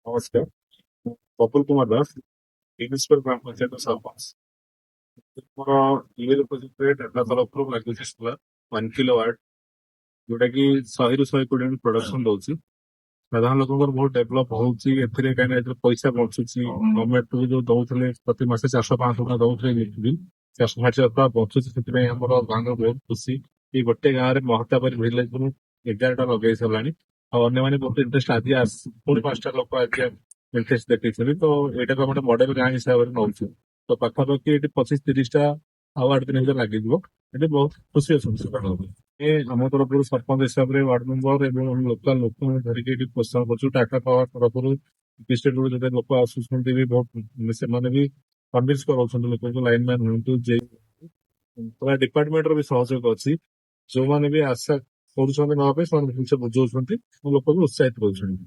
ନମସ୍କାର। ମୁଁ ପ୍ରଫୁଲ କୁମାର ଦାସ, ଇଂଲିଶପୁର ଗ୍ରାମ ପଞ୍ଚାୟତ ସରପଞ୍ଚ। ମୋର ଇମେଲ ପ୍ରୋଜେକ୍ଟରେ ଟାଟା ତରଫରୁ ଲାଗୁଛି ସୋଲାର 1 କିଲୋୱାଟ, ଯୋଉଟା କି 100 ରୁ 120 ୟୁନିଟ୍ ପ୍ରଡକ୍ସନ ଦଉଛି। ସାଧାରଣ ଲୋକଙ୍କର ବହୁତ ଡେଭଲପ ହଉଛି ଏଥିରେ, କାହିଁକିନା ଏଥିରେ ପଇସା ବଞ୍ଚୁଛି। ଗଭର୍ଣ୍ଣମେଣ୍ଟ ଯୋଉ ଦଉଥିଲେ ପ୍ରତି ମାସେ 400-500 ଟଙ୍କା ଦଉଥିଲେ ଇଲେକ୍ଟ୍ରି ବିଲ୍, 460 ଟଙ୍କା ବଞ୍ଚୁଛି। ସେଥିପାଇଁ ଆମର ଗାଁର ବହୁତ ଖୁସି। ଏଇ ଗୋଟେ ଗାଁରେ ମହତାବାରୀ ଭିଲେଜ ରୁ 11ଟା ଲଗେଇ ସାରିଲାଣି। ଆଉ ଅନ୍ୟମାନେ ବହୁତ ଇଣ୍ଟରେଷ୍ଟ ଆଜି ପୁଣି 5ଟା ଲୋକ ଆଜି ଇଣ୍ଟରେଷ୍ଟ ଦେଖେଇଛନ୍ତି। ତ ଏଇଟାକୁ ଆମେ ଗୋଟେ ମଡେଲ ଗାଁ ହିସାବରେ ନଉଛୁ। ତ ପାଖାପାଖି ଏଠି 25-30ଟା ଆଉ 8 ଦିନ ଭିତରେ ଲାଗିଯିବ। ଏଠି ବହୁତ ଖୁସି ଅଛନ୍ତି ସେମାନଙ୍କ ଉପରେ। ଆମ ତରଫରୁ ସରପଞ୍ଚ ହିସାବରେ ୱାର୍ଡ ମେମ୍ବର ଏବଂ ଲୋକାଲ ଲୋକଙ୍କୁ ଧରିକି ଏଠି ପ୍ରୋତ୍ସାହନ କରୁଛୁ। ଟାଟା ପାୱାର ତରଫରୁ ଡିଷ୍ଟ୍ରିକ୍ଟ ରୁ ଯେତେ ଲୋକ ଆସୁଛନ୍ତି ବି ବହୁତ, ସେମାନେ ବି କନଭିନ୍ସ କରାଉଛନ୍ତି ଲୋକଙ୍କୁ, ଲାଇନ ମ୍ୟାନ ହୁଅନ୍ତୁ, ଯେ ପୁରା ଡିପାର୍ଟମେଣ୍ଟର ବି ସହଯୋଗ ଅଛି। ଯୋଉମାନେ ବି ଆଶା କରୁଛନ୍ତି ନବା ପାଇଁ, ସେମାନେ ଜିନିଷ ବୁଝାଉଛନ୍ତି, ଲୋକଙ୍କୁ ଉତ୍ସାହିତ କରୁଛନ୍ତି।